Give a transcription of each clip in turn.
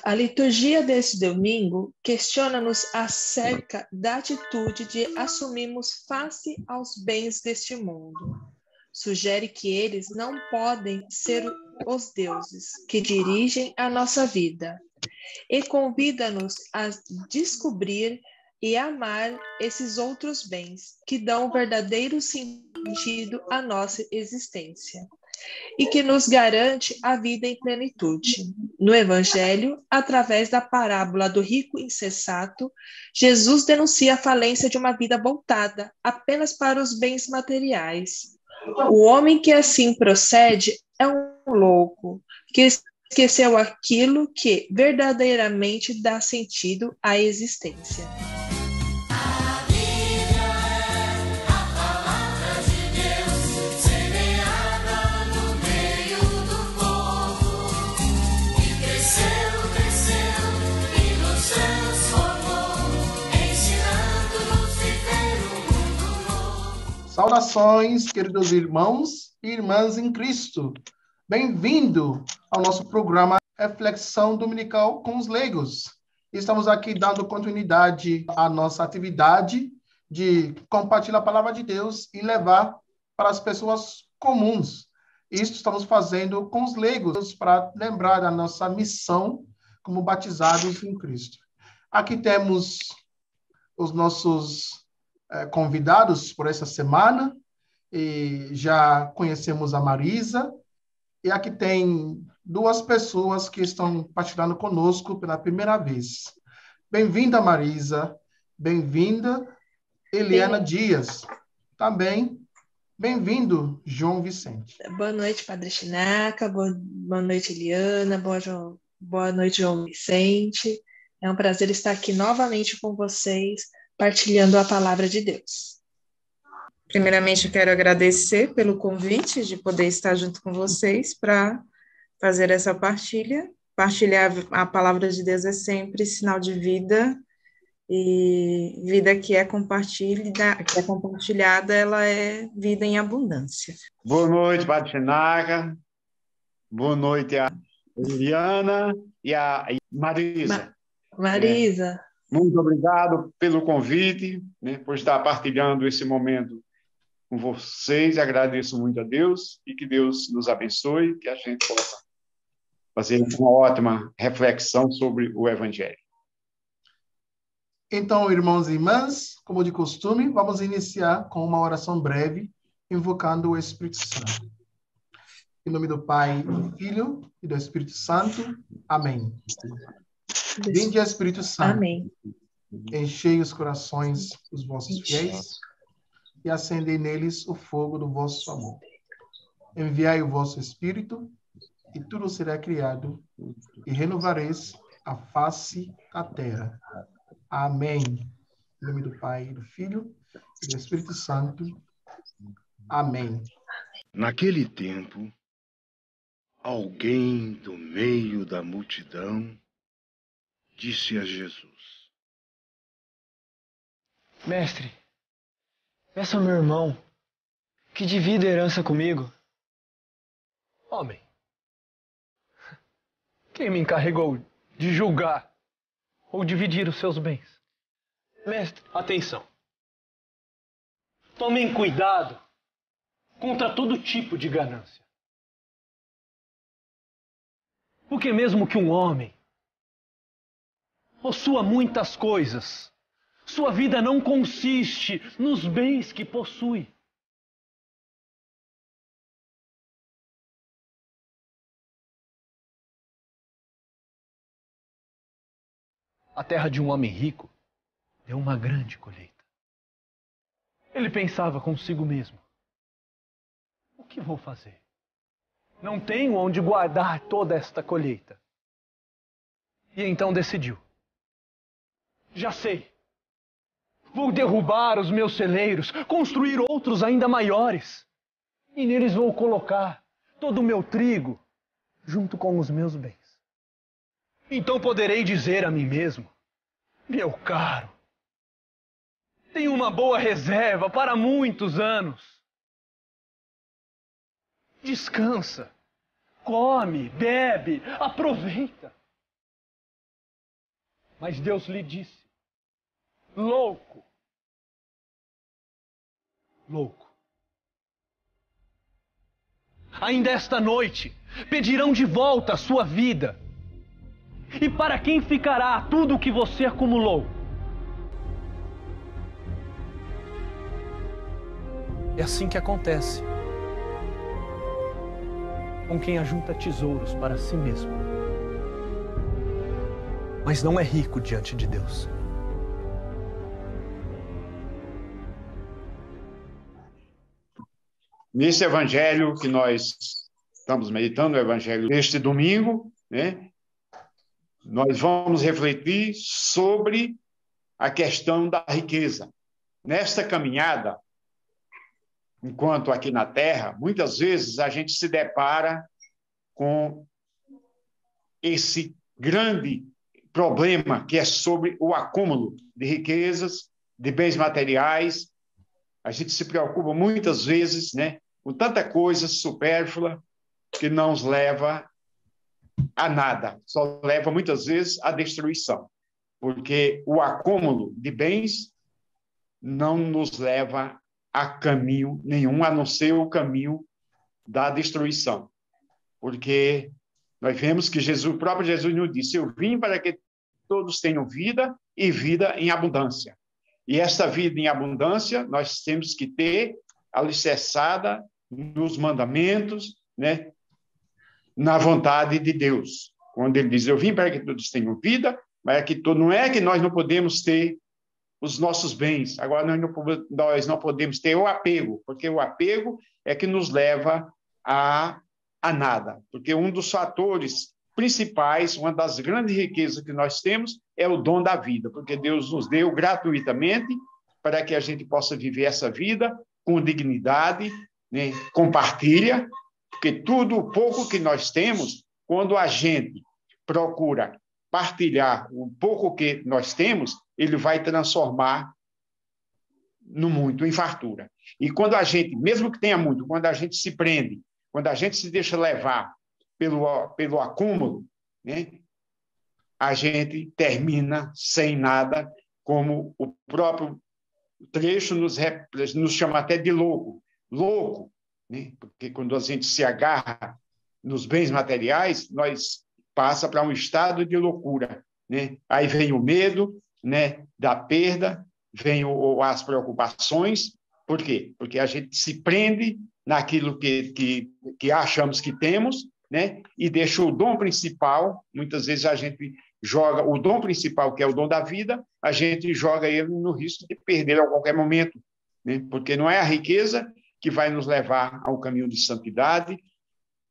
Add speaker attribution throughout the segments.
Speaker 1: A liturgia deste domingo questiona-nos acerca da atitude de assumirmos face aos bens deste mundo. Sugere que eles não podem ser os deuses que dirigem a nossa vida e convida-nos a descobrir e amar esses outros bens que dão verdadeiro sentido à nossa existência e que nos garante a vida em plenitude. No Evangelho, através da parábola do rico insensato, Jesus denuncia a falência de uma vida voltada apenas para os bens materiais. O homem que assim procede é um louco, que esqueceu aquilo que verdadeiramente dá sentido à existência.
Speaker 2: Saudações, queridos irmãos e irmãs em Cristo. Bem-vindo ao nosso programa Reflexão Dominical com os Leigos. Estamos aqui dando continuidade à nossa atividade de compartilhar a palavra de Deus e levar para as pessoas comuns. Isso estamos fazendo com os leigos para lembrar da nossa missão como batizados em Cristo. Aqui temos os nossos convidados por essa semana, e já conhecemos a Marisa, e aqui tem duas pessoas que estão partilhando conosco pela primeira vez. Bem-vinda, Marisa. Bem-vinda, Eliana Dias. Também, bem-vindo, João Vicente.
Speaker 1: Boa noite, Padre Chinaca. Boa noite, Eliana. Boa noite, João Vicente. É um prazer estar aqui novamente com vocês, partilhando a palavra de Deus.
Speaker 3: Primeiramente, eu quero agradecer pelo convite de poder estar junto com vocês para fazer essa partilha. Partilhar a palavra de Deus é sempre sinal de vida, e vida que é compartilhada, ela é vida em abundância.
Speaker 4: Boa noite, Padre Chinaca. Boa noite a Eliana e a Marisa.
Speaker 1: Marisa.
Speaker 4: Muito obrigado pelo convite, por estar partilhando esse momento com vocês. Agradeço muito a Deus e que Deus nos abençoe, que a gente possa fazer uma ótima reflexão sobre o Evangelho.
Speaker 2: Então, irmãos e irmãs, como de costume, vamos iniciar com uma oração breve, invocando o Espírito Santo. Em nome do Pai, do Filho e do Espírito Santo. Amém. Vinde, Espírito Santo.
Speaker 1: Amém.
Speaker 2: Enchei os corações dos vossos fiéis e acendei neles o fogo do vosso amor. Enviai o vosso Espírito e tudo será criado e renovareis a face da terra. Amém. Em nome do Pai, do Filho e do Espírito Santo. Amém.
Speaker 5: Naquele tempo, alguém do meio da multidão disse a Jesus:
Speaker 6: Mestre, peça ao meu irmão que divida a herança comigo. Homem, quem me encarregou de julgar ou dividir os seus bens? Mestre, atenção. Tomem cuidado contra todo tipo de ganância. Porque mesmo que um homem possua muitas coisas, sua vida não consiste nos bens que possui. A terra de um homem rico deu uma grande colheita. Ele pensava consigo mesmo: o que vou fazer? Não tenho onde guardar toda esta colheita. E então decidiu: já sei. Vou derrubar os meus celeiros, construir outros ainda maiores. E neles vou colocar todo o meu trigo, junto com os meus bens. Então poderei dizer a mim mesmo: meu caro, tenho uma boa reserva para muitos anos. Descansa, come, bebe, aproveita. Mas Deus lhe disse: louco, louco. Ainda esta noite pedirão de volta a sua vida. E para quem ficará tudo o que você acumulou? É assim que acontece com quem ajunta tesouros para si mesmo, mas não é rico diante de Deus.
Speaker 4: Nesse evangelho que nós estamos meditando, o evangelho deste domingo, né, nós vamos refletir sobre a questão da riqueza. Nesta caminhada, enquanto aqui na Terra, muitas vezes a gente se depara com esse grande problema que é sobre o acúmulo de riquezas, de bens materiais. A gente se preocupa muitas vezes, né, com tanta coisa supérflua que não nos leva a nada, só leva muitas vezes à destruição, porque o acúmulo de bens não nos leva a caminho nenhum, a não ser o caminho da destruição. Porque nós vemos que o próprio Jesus nos disse: eu vim para que todos tenham vida e vida em abundância. E essa vida em abundância nós temos que ter alicerçada nos mandamentos, né, na vontade de Deus. Quando ele diz: eu vim para que todos tenham vida, mas não é que nós não podemos ter os nossos bens. Agora, nós não podemos ter o apego, porque o apego é que nos leva a nada. Porque um dos fatores principais, uma das grandes riquezas que nós temos é o dom da vida, porque Deus nos deu gratuitamente para que a gente possa viver essa vida com dignidade, né? Compartilha, porque tudo o pouco que nós temos, quando a gente procura partilhar o pouco que nós temos, ele vai transformar no muito, em fartura. E quando a gente, mesmo que tenha muito, quando a gente se prende, quando a gente se deixa levar pelo acúmulo, né, a gente termina sem nada, como o próprio trecho nos chama até de louco. Louco, né? Porque quando a gente se agarra nos bens materiais, nós passa para um estado de loucura, né? Aí vem o medo, né, da perda, vem as preocupações. Por quê? Porque a gente se prende naquilo que achamos que temos, né, e deixa o dom principal. Muitas vezes a gente joga o dom principal, que é o dom da vida, a gente joga ele no risco de perder a qualquer momento, né? Porque não é a riqueza que vai nos levar ao caminho de santidade,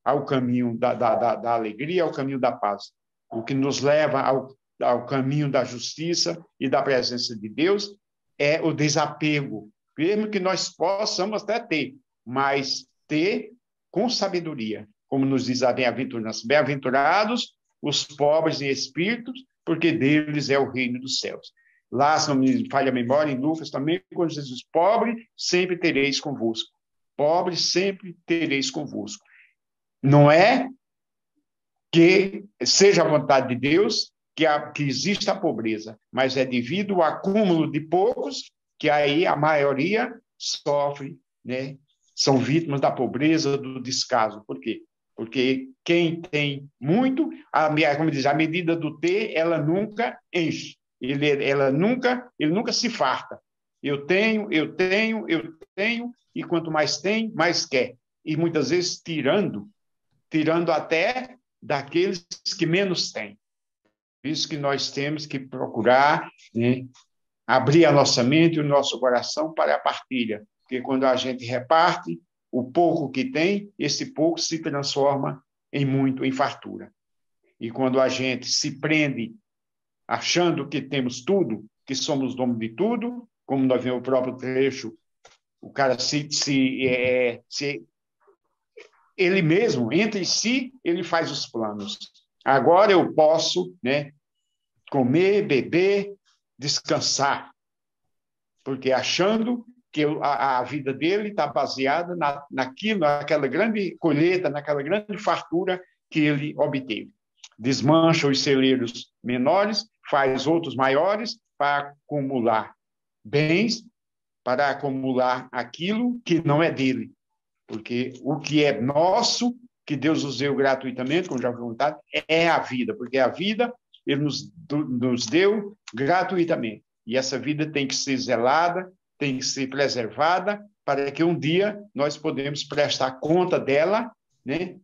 Speaker 4: ao caminho da alegria, ao caminho da paz. O que nos leva ao caminho da justiça e da presença de Deus é o desapego, mesmo que nós possamos até ter, mas ter com sabedoria, como nos diz a bem-aventurança: bem-aventurados os pobres em espírito, porque deles é o reino dos céus. Lá, se não me falha a memória, em Lucas também, quando Jesus: pobre sempre tereis convosco. Pobre sempre tereis convosco. Não é que seja a vontade de Deus que exista a pobreza, mas é devido ao acúmulo de poucos que aí a maioria sofre, né? São vítimas da pobreza, do descaso. Por quê? Porque quem tem muito, como diz, a medida do ter, ela nunca enche. Ele nunca se farta. Eu tenho, e quanto mais tem, mais quer. E muitas vezes tirando até daqueles que menos têm. Por isso que nós temos que procurar, né, abrir a nossa mente e o nosso coração para a partilha. Porque quando a gente reparte o pouco que tem, esse pouco se transforma em muito, em fartura. E quando a gente se prende achando que temos tudo, que somos dono de tudo, como nós vemos o próprio trecho, o cara ele mesmo, entre si, ele faz os planos. Agora eu posso, né, comer, beber, descansar, porque achando que a vida dele está baseada naquela grande colheita, naquela grande fartura que ele obteve. Desmancha os celeiros menores, faz outros maiores para acumular bens, para acumular aquilo que não é dele. Porque o que é nosso, que Deus nos deu gratuitamente, como já foi comentado, é a vida, porque a vida Ele nos deu gratuitamente. E essa vida tem que ser zelada, tem que ser preservada, para que um dia nós podemos prestar conta dela, né?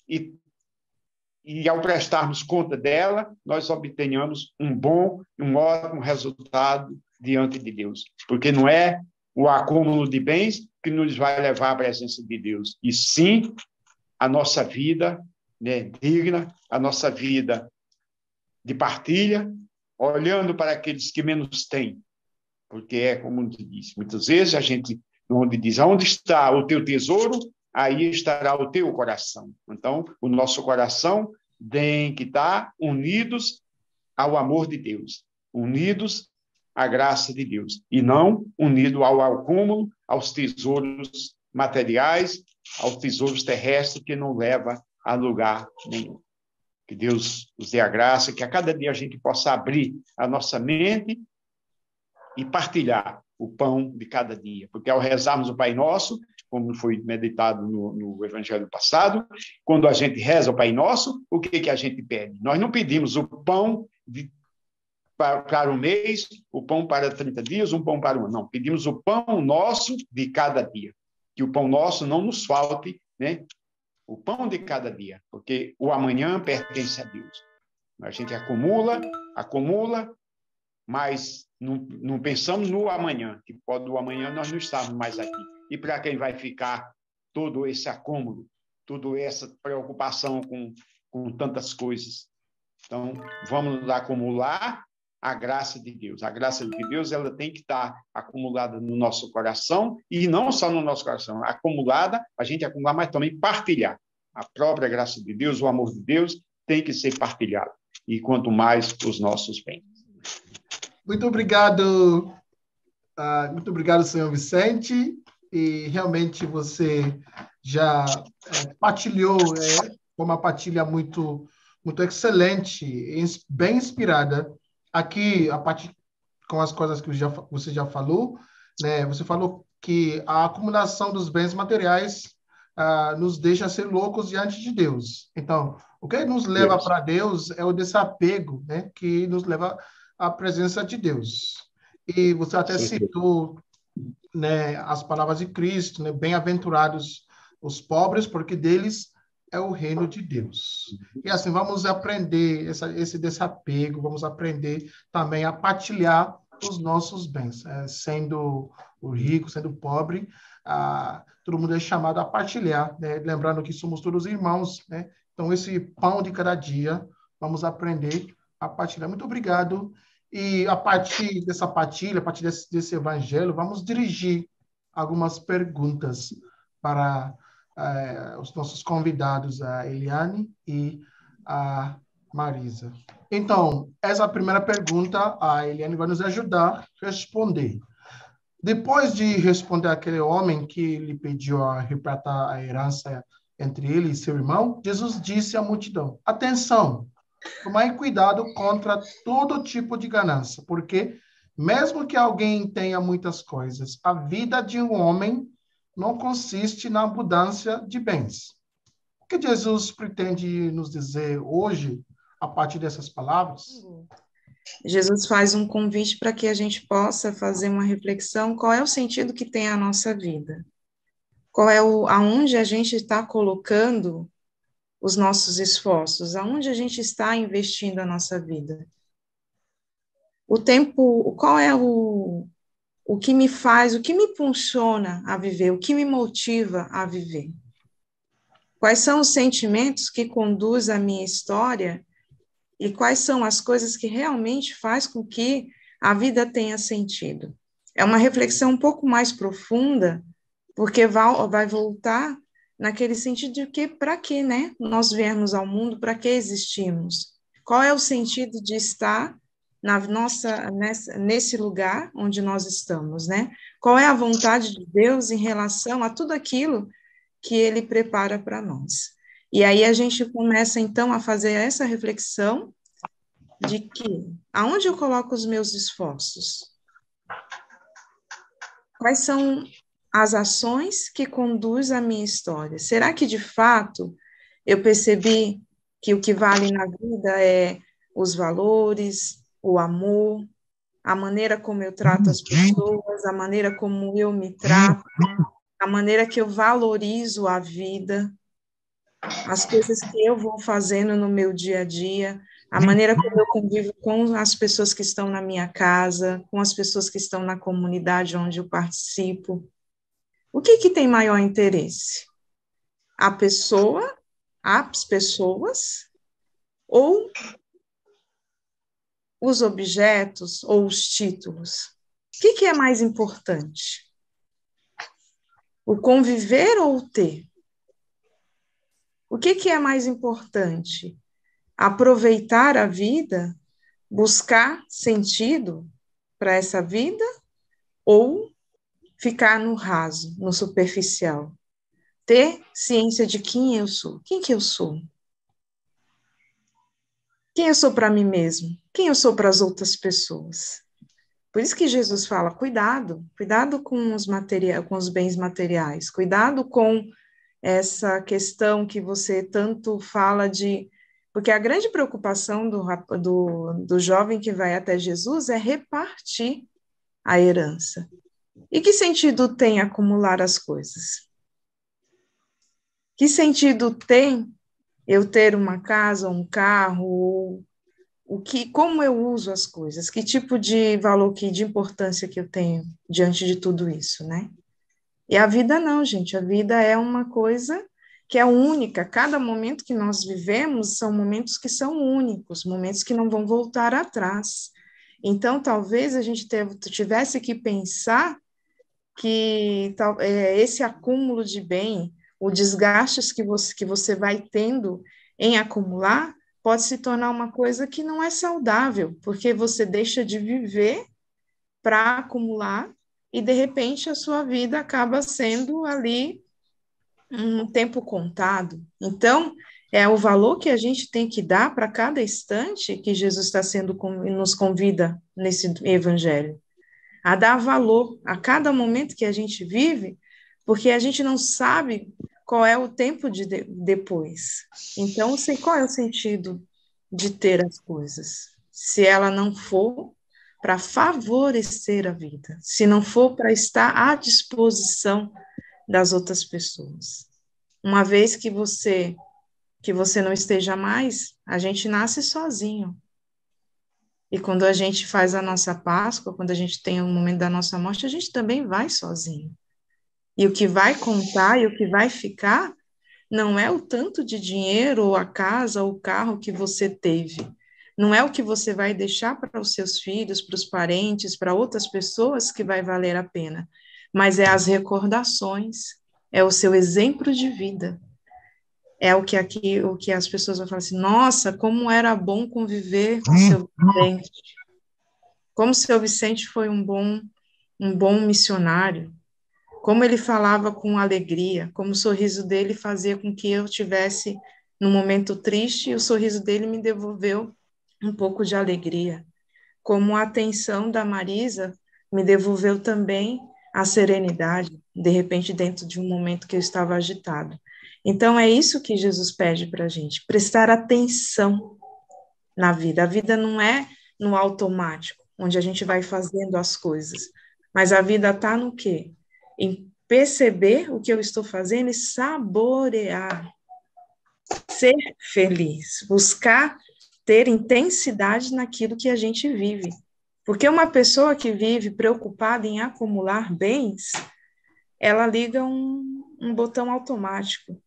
Speaker 4: E ao prestarmos conta dela, nós obtenhamos um ótimo resultado diante de Deus. Porque não é o acúmulo de bens que nos vai levar à presença de Deus, e sim a nossa vida, né, digna, a nossa vida de partilha, olhando para aqueles que menos têm. Porque é como diz, muitas vezes a gente onde diz, onde está o teu tesouro, aí estará o teu coração. Então, o nosso coração tem que estar unidos ao amor de Deus, unidos à graça de Deus, e não unido ao acúmulo, aos tesouros materiais, aos tesouros terrestres, que não leva a lugar nenhum. Que Deus nos dê a graça, que a cada dia a gente possa abrir a nossa mente e partilhar o pão de cada dia. Porque ao rezarmos o Pai Nosso, como foi meditado no Evangelho passado, quando a gente reza o Pai Nosso, o que a gente pede? Nós não pedimos o pão para o mês, o pão para 30 dias, um pão para um ano. Não, pedimos o pão nosso de cada dia. Que o pão nosso não nos falte, né? O pão de cada dia, porque o amanhã pertence a Deus. A gente acumula, mas não pensamos no amanhã, que pode o amanhã nós não estarmos mais aqui. E para quem vai ficar todo esse acúmulo, toda essa preocupação com tantas coisas? Então, vamos acumular a graça de Deus. A graça de Deus, ela tem que estar acumulada no nosso coração, e não só no nosso coração, acumulada, a gente acumular, mas também partilhar. A própria graça de Deus, o amor de Deus, tem que ser partilhado. E quanto mais os nossos bens.
Speaker 2: Muito obrigado, senhor Vicente. E realmente você já partilhou uma partilha muito, muito excelente, bem inspirada. Aqui, a partir com as coisas que você já falou, né? Você falou que a acumulação dos bens materiais nos deixa ser loucos diante de Deus. Então, o que nos leva para Deus é o desapego, né? Que nos leva à presença de Deus. E você até citou, né, as palavras de Cristo, né? Bem-aventurados os pobres, porque deles é o reino de Deus. E assim, vamos aprender esse desapego, vamos aprender também a partilhar os nossos bens. Sendo o rico, sendo o pobre, todo mundo é chamado a partilhar, né? Lembrando que somos todos irmãos, né? Então, esse pão de cada dia, vamos aprender a partilhar. Muito obrigado. E a partir dessa partilha, a partir desse evangelho, vamos dirigir algumas perguntas para os nossos convidados, a Eliane e a Marisa. Então, essa primeira pergunta, a Eliane vai nos ajudar a responder. Depois de responder aquele homem que lhe pediu a repartir a herança entre ele e seu irmão, Jesus disse à multidão: atenção, tomai cuidado contra todo tipo de ganância, porque mesmo que alguém tenha muitas coisas, a vida de um homem não consiste na abundância de bens. O que Jesus pretende nos dizer hoje, a partir dessas palavras?
Speaker 3: Jesus faz um convite para que a gente possa fazer uma reflexão: qual é o sentido que tem a nossa vida? Qual é aonde a gente está colocando os nossos esforços? Aonde a gente está investindo a nossa vida? O tempo, qual é o que me faz, o que me impulsiona a viver, o que me motiva a viver? Quais são os sentimentos que conduzem a minha história e quais são as coisas que realmente faz com que a vida tenha sentido? É uma reflexão um pouco mais profunda, porque vai voltar naquele sentido de que, para que, né, nós viemos ao mundo, para que existimos? Qual é o sentido de estar nesse lugar onde nós estamos, né? Qual é a vontade de Deus em relação a tudo aquilo que Ele prepara para nós? E aí a gente começa, então, a fazer essa reflexão de que? Aonde eu coloco os meus esforços? Quais são as ações que conduzem a minha história? Será que, de fato, eu percebi que o que vale na vida é os valores, o amor, a maneira como eu trato as pessoas, a maneira como eu me trato, a maneira que eu valorizo a vida, as coisas que eu vou fazendo no meu dia a dia, a maneira como eu convivo com as pessoas que estão na minha casa, com as pessoas que estão na comunidade onde eu participo. O que tem maior interesse? A pessoa, as pessoas, ou os objetos, ou os títulos? O que é mais importante? O conviver ou o ter? O que é mais importante? Aproveitar a vida, buscar sentido para essa vida, ou ficar no raso, no superficial? Ter ciência de quem eu sou. Quem que eu sou? Quem eu sou para mim mesmo? Quem eu sou para as outras pessoas? Por isso que Jesus fala, cuidado com com os bens materiais, cuidado com essa questão que você tanto fala de... Porque a grande preocupação do jovem que vai até Jesus é repartir a herança. E que sentido tem acumular as coisas? Que sentido tem eu ter uma casa, um carro, como eu uso as coisas? Que tipo de valor, de importância que eu tenho diante de tudo isso, né? E a vida não, gente, a vida é uma coisa que é única. Cada momento que nós vivemos são momentos que são únicos, momentos que não vão voltar atrás. Então, talvez a gente tivesse que pensar que esse acúmulo de bem, o desgaste que você vai tendo em acumular, pode se tornar uma coisa que não é saudável, porque você deixa de viver para acumular e, de repente, a sua vida acaba sendo ali um tempo contado. Então, é o valor que a gente tem que dar para cada instante que Jesus nos convida nesse evangelho, a dar valor a cada momento que a gente vive, porque a gente não sabe qual é o tempo depois. Então, sei qual é o sentido de ter as coisas, se ela não for para favorecer a vida, se não for para estar à disposição das outras pessoas. Uma vez que você não esteja mais, a gente nasce sozinho. E quando a gente faz a nossa Páscoa, quando a gente tem o momento da nossa morte, a gente também vai sozinho. E o que vai contar e o que vai ficar não é o tanto de dinheiro, ou a casa, ou o carro que você teve. Não é o que você vai deixar para os seus filhos, para os parentes, para outras pessoas que vai valer a pena. Mas é as recordações, é o seu exemplo de vida. É o que as pessoas vão falar assim, nossa, como era bom conviver com o seu Vicente. Como o seu Vicente foi um bom missionário. Como ele falava com alegria, como o sorriso dele fazia com que eu tivesse num momento triste, e o sorriso dele me devolveu um pouco de alegria. Como a atenção da Marisa me devolveu também a serenidade, de repente, dentro de um momento que eu estava agitado. Então, é isso que Jesus pede para a gente, prestar atenção na vida. A vida não é no automático, onde a gente vai fazendo as coisas, mas a vida está no quê? Em perceber o que eu estou fazendo e saborear, ser feliz, buscar ter intensidade naquilo que a gente vive. Porque uma pessoa que vive preocupada em acumular bens, ela liga um botão automático.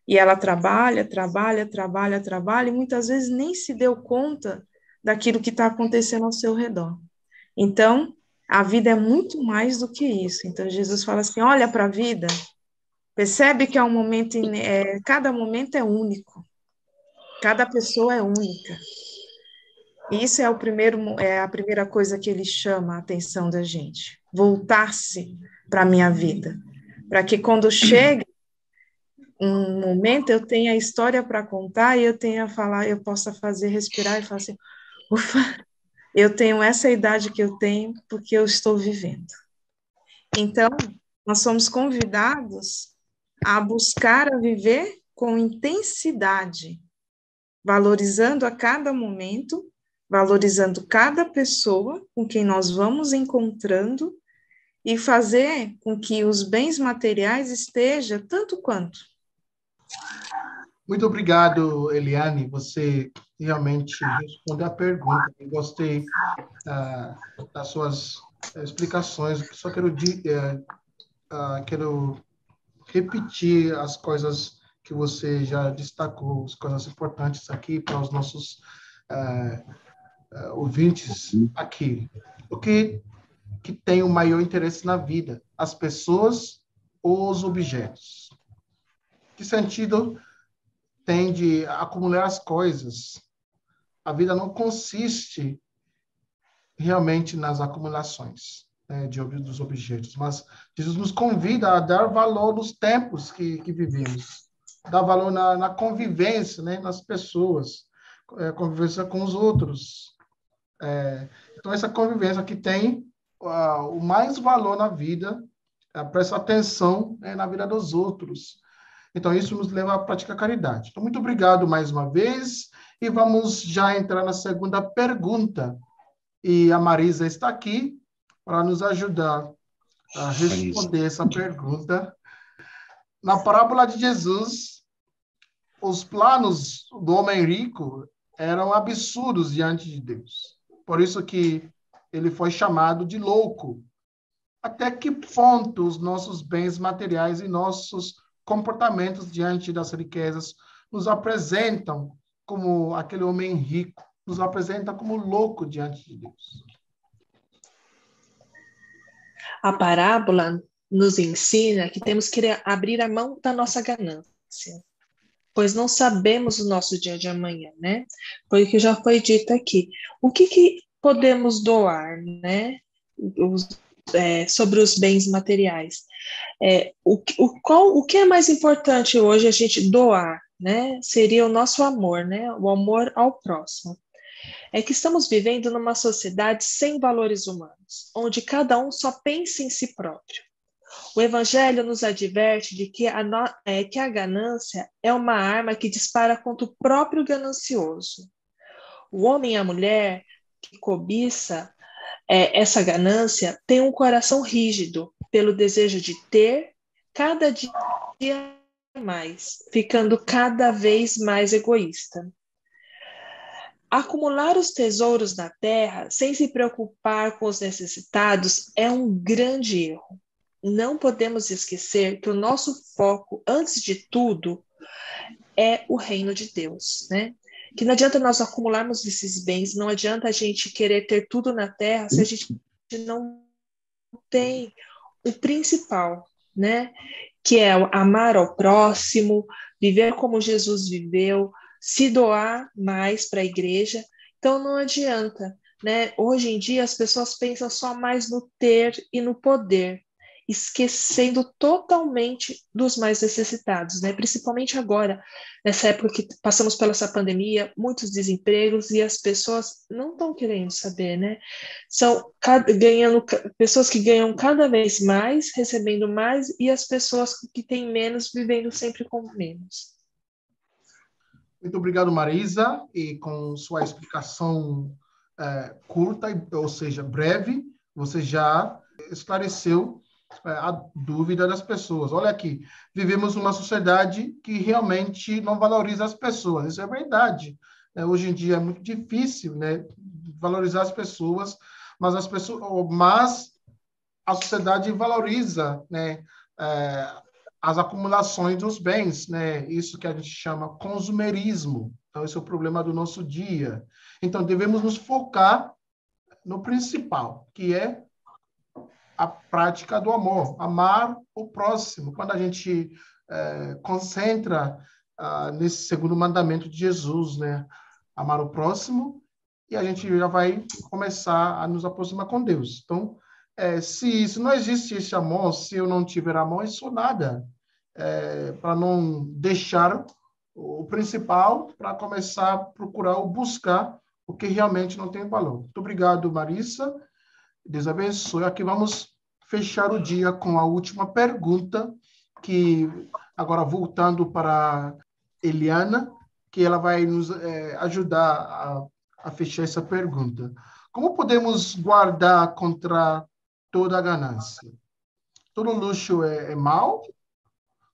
Speaker 3: E ela trabalha, e muitas vezes nem se deu conta daquilo que está acontecendo ao seu redor. Então, a vida é muito mais do que isso. Então, Jesus fala assim, olha para a vida, percebe que é um momento, cada momento é único, cada pessoa é única. E isso é a primeira coisa que ele chama a atenção da gente, voltar-se para a minha vida, para que quando chegue um momento eu tenha a história para contar e eu tenha a falar, eu possa fazer respirar e falar assim, Ufa, eu tenho essa idade que eu tenho porque eu estou vivendo. Então, nós somos convidados a buscar a viver com intensidade, valorizando a cada momento, valorizando cada pessoa com quem nós vamos encontrando e fazer com que os bens materiais estejam tanto quanto.
Speaker 2: Muito obrigado, Eliane. Você realmente respondeu a pergunta. Eu gostei das suas explicações. Só quero repetir as coisas que você já destacou, as coisas importantes aqui para os nossos ouvintes aqui. O que tem o maior interesse na vida? As pessoas ou os objetos? Que sentido tem de acumular as coisas? A vida não consiste realmente nas acumulações, né, dos objetos, mas Jesus nos convida a dar valor nos tempos que vivemos, dar valor na convivência, né, nas pessoas, convivência com os outros. Então, essa convivência que tem o mais valor na vida, presta atenção, né, na vida dos outros. Então, isso nos leva à praticar caridade. Então, muito obrigado mais uma vez, e vamos já entrar na segunda pergunta. E a Marisa está aqui para nos ajudar a responder essa pergunta. Na parábola de Jesus, os planos do homem rico eram absurdos diante de Deus. Por isso que ele foi chamado de louco. Até que ponto os nossos bens materiais e nossos comportamentos diante das riquezas nos apresentam como aquele homem rico, nos apresenta como louco diante de Deus?
Speaker 1: A parábola nos ensina que temos que abrir a mão da nossa ganância, pois não sabemos o nosso dia de amanhã, né? Foi o que já foi dito aqui. O que podemos doar, né? Sobre os bens materiais. O que é mais importante hoje a gente doar, né? Seria o nosso amor, né? O amor ao próximo. É que estamos vivendo numa sociedade sem valores humanos, onde cada um só pensa em si próprio. O Evangelho nos adverte de que a ganância é uma arma que dispara contra o próprio ganancioso. O homem e a mulher que cobiça essa ganância tem um coração rígido pelo desejo de ter cada dia mais, ficando cada vez mais egoísta. Acumular os tesouros na terra sem se preocupar com os necessitados é um grande erro. Não podemos esquecer que o nosso foco, antes de tudo, é o reino de Deus, né? Que não adianta nós acumularmos esses bens, não adianta a gente querer ter tudo na terra se a gente não tem o principal, né? Que é amar ao próximo, viver como Jesus viveu, se doar mais para a igreja. Então não adianta, né? Hoje em dia as pessoas pensam só mais no ter e no poder, esquecendo totalmente dos mais necessitados, né? Principalmente agora, nessa época que passamos pela essa pandemia, muitos desempregos e as pessoas não estão querendo saber, né? São pessoas que ganham cada vez mais, recebendo mais, e as pessoas que têm menos, vivendo sempre com menos.
Speaker 2: Muito obrigado, Marisa, e com sua explicação curta, ou seja, breve, você já esclareceu a dúvida das pessoas. Olha aqui, vivemos numa sociedade que realmente não valoriza as pessoas, isso é verdade. Hoje em dia é muito difícil, né, valorizar as pessoas, mas a sociedade valoriza, né, as acumulações dos bens, né? Isso que a gente chama consumerismo. Então, esse é o problema do nosso dia. Então, devemos nos focar no principal, que é a prática do amor, amar o próximo. Quando a gente concentra nesse segundo mandamento de Jesus, né? Amar o próximo, e a gente já vai começar a nos aproximar com Deus. Então, se não existe esse amor, se eu não tiver amor, eu sou nada. Para não deixar o principal, para começar a procurar ou buscar o que realmente não tem valor. Muito obrigado, Marissa. Deus abençoe. Aqui vamos fechar o dia com a última pergunta, que agora voltando para Eliana, que ela vai nos ajudar a fechar essa pergunta. Como podemos guardar contra toda a ganância? Todo luxo é mau?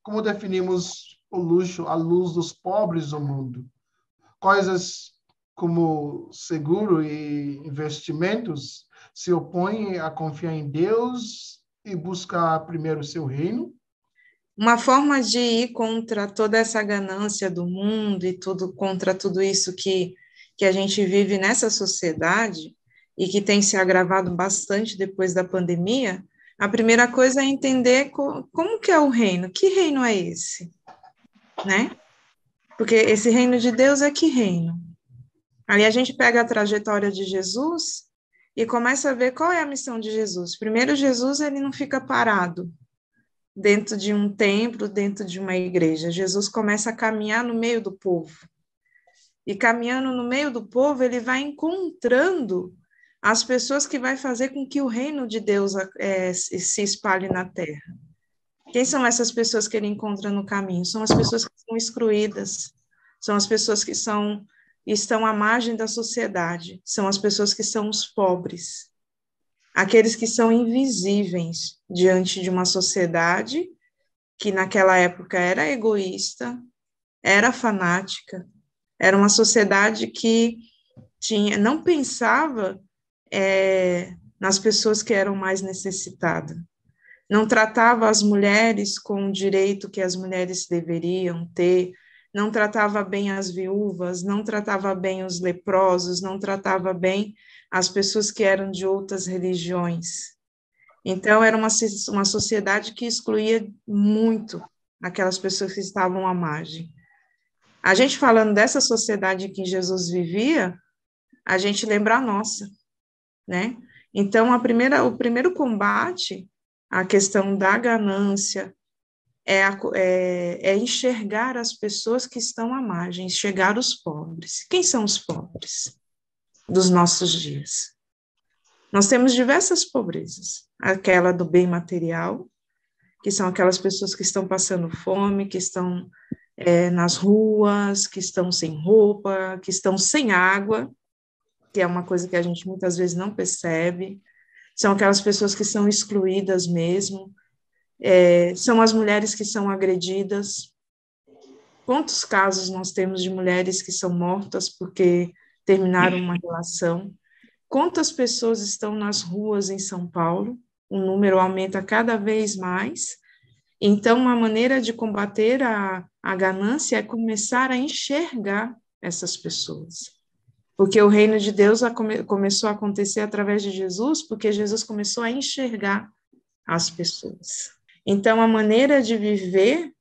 Speaker 2: Como definimos o luxo à luz dos pobres do mundo? Coisas como seguro e investimentos se opõem a confiar em Deus e buscar primeiro o seu reino?
Speaker 3: Uma forma de ir contra toda essa ganância do mundo e tudo contra tudo isso que a gente vive nessa sociedade e que tem se agravado bastante depois da pandemia, a primeira coisa é entender como que é o reino, que reino é esse, né? Porque esse reino de Deus é que reino? Aí a gente pega a trajetória de Jesus e começa a ver qual é a missão de Jesus. Primeiro, Jesus, ele não fica parado dentro de um templo, dentro de uma igreja. Jesus começa a caminhar no meio do povo. E caminhando no meio do povo, ele vai encontrando as pessoas que vai fazer com que o reino de Deus se espalhe na terra. Quem são essas pessoas que ele encontra no caminho? São as pessoas que são excluídas, são as pessoas que estão à margem da sociedade, são as pessoas que são os pobres, aqueles que são invisíveis diante de uma sociedade que naquela época era egoísta, era fanática, era uma sociedade que não pensava nas pessoas que eram mais necessitadas, não tratava as mulheres com o direito que as mulheres deveriam ter, não tratava bem as viúvas, não tratava bem os leprosos, não tratava bem as pessoas que eram de outras religiões. Então, era uma sociedade que excluía muito aquelas pessoas que estavam à margem. A gente falando dessa sociedade que Jesus vivia, a gente lembra a nossa, né? Então, o primeiro combate à questão da ganância é enxergar as pessoas que estão à margem, enxergar os pobres. Quem são os pobres dos nossos dias? Nós temos diversas pobrezas. Aquela do bem material, que são aquelas pessoas que estão passando fome, que estão nas ruas, que estão sem roupa, que estão sem água, que é uma coisa que a gente muitas vezes não percebe. São aquelas pessoas que são excluídas mesmo. São as mulheres que são agredidas. Quantos casos nós temos de mulheres que são mortas porque terminaram uma relação? Quantas pessoas estão nas ruas em São Paulo? O número aumenta cada vez mais. Então, uma maneira de combater a ganância é começar a enxergar essas pessoas. Porque o reino de Deus começou a acontecer através de Jesus, porque Jesus começou a enxergar as pessoas. Então, a maneira de viver,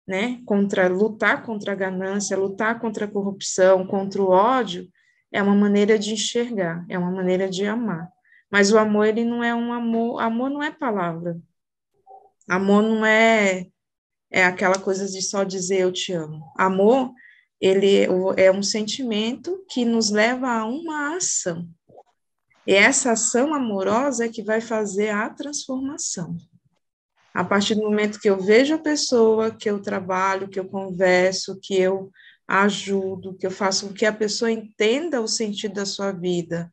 Speaker 3: né, lutar contra a ganância, lutar contra a corrupção, contra o ódio, é uma maneira de enxergar, é uma maneira de amar. Mas o amor, ele não é um amor não é palavra. Amor não é aquela coisa de só dizer eu te amo. Amor, ele é um sentimento que nos leva a uma ação. E essa ação amorosa é que vai fazer a transformação. A partir do momento que eu vejo a pessoa, que eu trabalho, que eu converso, que eu ajudo, que eu faço com que a pessoa entenda o sentido da sua vida,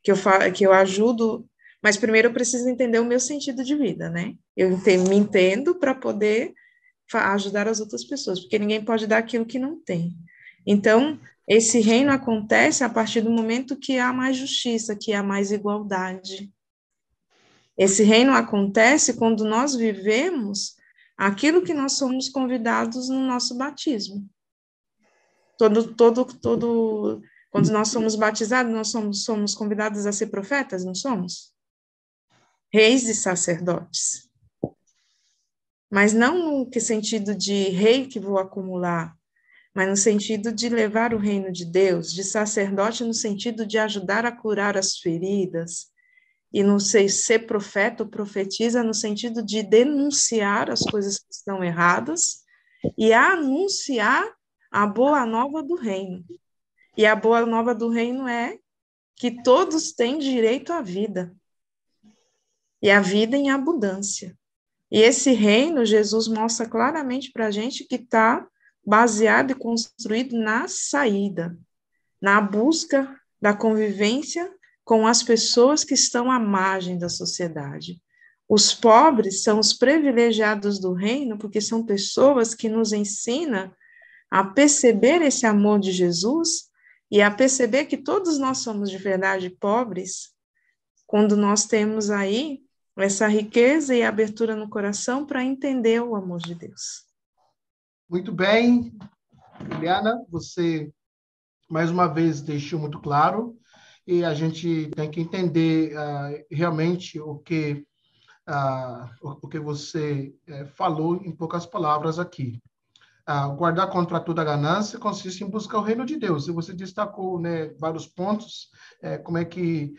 Speaker 3: que eu ajudo, mas primeiro eu preciso entender o meu sentido de vida, né? Eu me entendo para poder ajudar as outras pessoas, porque ninguém pode dar aquilo que não tem. Então, esse reino acontece a partir do momento que há mais justiça, que há mais igualdade. Esse reino acontece quando nós vivemos aquilo que nós somos convidados no nosso batismo. Quando nós somos batizados, nós somos convidados a ser profetas, não somos? Reis e sacerdotes. Mas não no sentido de rei que vou acumular, mas no sentido de levar o reino de Deus, de sacerdote no sentido de ajudar a curar as feridas, e não sei, ser profeta ou profetiza no sentido de denunciar as coisas que estão erradas e anunciar a boa nova do reino. E a boa nova do reino é que todos têm direito à vida, e a vida em abundância. E esse reino, Jesus mostra claramente para a gente que está baseado e construído na saída, na busca da convivência com as pessoas que estão à margem da sociedade. Os pobres são os privilegiados do reino, porque são pessoas que nos ensinam a perceber esse amor de Jesus e a perceber que todos nós somos de verdade pobres, quando nós temos aí essa riqueza e abertura no coração para entender o amor de Deus.
Speaker 2: Muito bem, Eliana, você mais uma vez deixou muito claro, e a gente tem que entender realmente o que você falou em poucas palavras aqui. Guardar contra toda ganância consiste em buscar o reino de Deus. E você destacou, né, vários pontos, como é que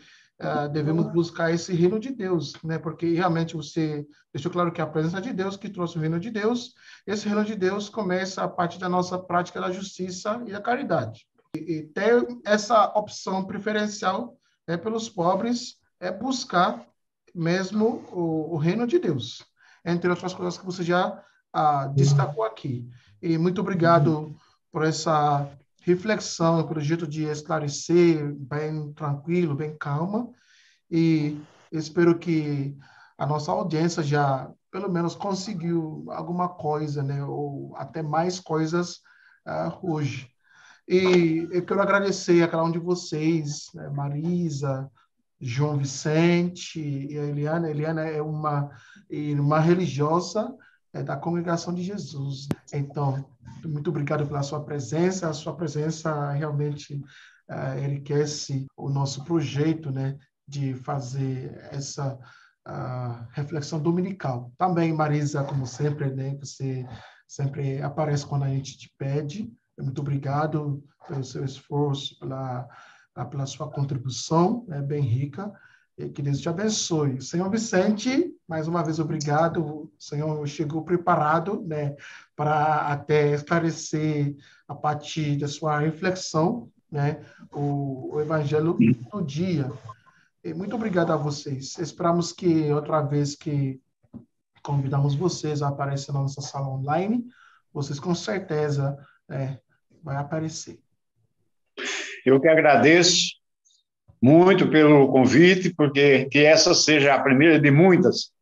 Speaker 2: devemos buscar esse reino de Deus, né? Porque realmente você deixou claro que é a presença de Deus que trouxe o reino de Deus. Esse reino de Deus começa a partir da nossa prática da justiça e da caridade. E ter essa opção preferencial, né, pelos pobres é buscar mesmo o reino de Deus, entre outras coisas que você já destacou aqui. E muito obrigado por essa reflexão, pelo jeito de esclarecer, bem tranquilo, bem calma, e espero que a nossa audiência já, pelo menos, conseguiu alguma coisa, né, ou até mais coisas hoje. E eu quero agradecer a cada um de vocês, né, Marisa, João Vicente e a Eliana. A Eliana é uma irmã religiosa da Congregação de Jesus. Então, muito obrigado pela sua presença. A sua presença realmente enriquece o nosso projeto, né, de fazer essa reflexão dominical. Também, Marisa, como sempre, né, você sempre aparece quando a gente te pede. Muito obrigado pelo seu esforço, pela sua contribuição, né, bem rica, e que Deus te abençoe. Senhor Vicente, mais uma vez obrigado. O Senhor chegou preparado, né, para até esclarecer, a partir da sua reflexão, né, o Evangelho do dia. E muito obrigado a vocês. Esperamos que outra vez que convidamos vocês a aparecer na nossa sala online, vocês com certeza vai aparecer.
Speaker 4: Eu que agradeço muito pelo convite, porque que essa seja a primeira de muitas.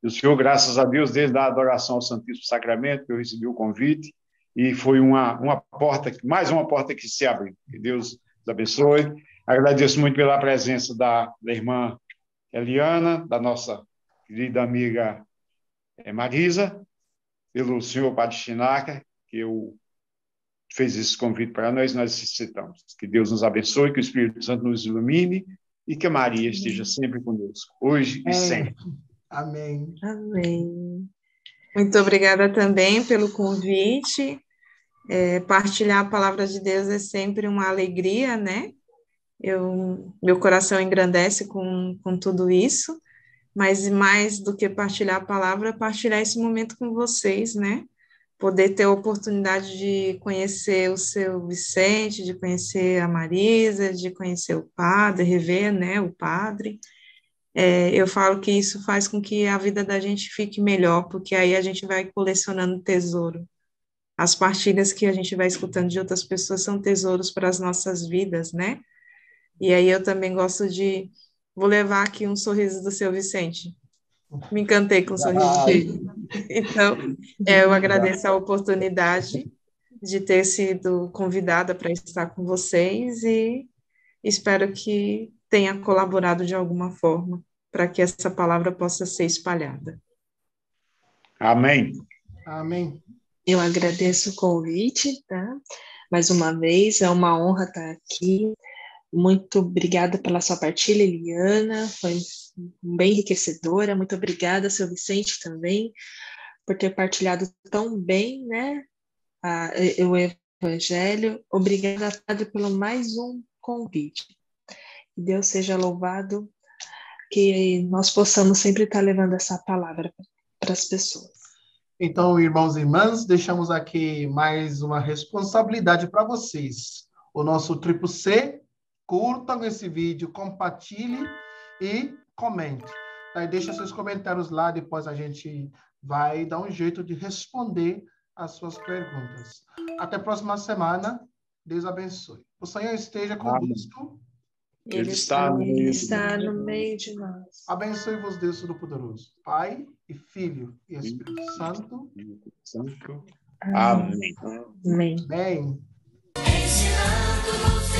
Speaker 4: O Senhor, graças a Deus, desde a adoração ao Santíssimo Sacramento, eu recebi o convite, e foi uma porta, mais uma porta que se abriu. Que Deus os abençoe. Agradeço muito pela presença da irmã Eliana, da nossa querida amiga Marisa, pelo senhor Padre Chinaca, que fez esse convite para nós necessitamos. Que Deus nos abençoe, que o Espírito Santo nos ilumine e que Maria esteja sempre conosco, hoje e sempre.
Speaker 2: Amém.
Speaker 3: Amém. Muito obrigada também pelo convite. Partilhar a palavra de Deus é sempre uma alegria, né? Meu coração engrandece com tudo isso, mas mais do que partilhar a palavra, partilhar esse momento com vocês, né? Poder ter a oportunidade de conhecer o seu Vicente, de conhecer a Marisa, de conhecer o padre, rever, né, o padre. Eu falo que isso faz com que a vida da gente fique melhor, porque aí a gente vai colecionando tesouro. As partilhas que a gente vai escutando de outras pessoas são tesouros para as nossas vidas, né? E aí eu também gosto vou levar aqui um sorriso do seu Vicente. Me encantei com o sorriso dele. Então, eu agradeço a oportunidade de ter sido convidada para estar com vocês e espero que tenha colaborado de alguma forma para que essa palavra possa ser espalhada.
Speaker 4: Amém.
Speaker 2: Amém.
Speaker 1: Eu agradeço o convite, tá? Mais uma vez, é uma honra estar aqui. Muito obrigada pela sua partilha, Eliana, foi bem enriquecedora. Muito obrigada, seu Vicente, também, por ter partilhado tão bem, né, o Evangelho. Obrigada, Padre, pelo mais um convite. Que Deus seja louvado, que nós possamos sempre estar levando essa palavra para as pessoas.
Speaker 2: Então, irmãos e irmãs, deixamos aqui mais uma responsabilidade para vocês. o nosso triplo C. Curtam esse vídeo, compartilhe e comente. Aí deixa seus comentários lá, depois a gente vai dar um jeito de responder as suas perguntas. Até a próxima semana. Deus abençoe. O Senhor esteja conosco.
Speaker 4: Ele está
Speaker 1: no meio de nós.
Speaker 2: Abençoe-vos, Deus Todo-Poderoso, Pai e Filho e Espírito Santo.
Speaker 4: Amém.
Speaker 1: Amém.
Speaker 2: Amém.
Speaker 7: Ensinando-nos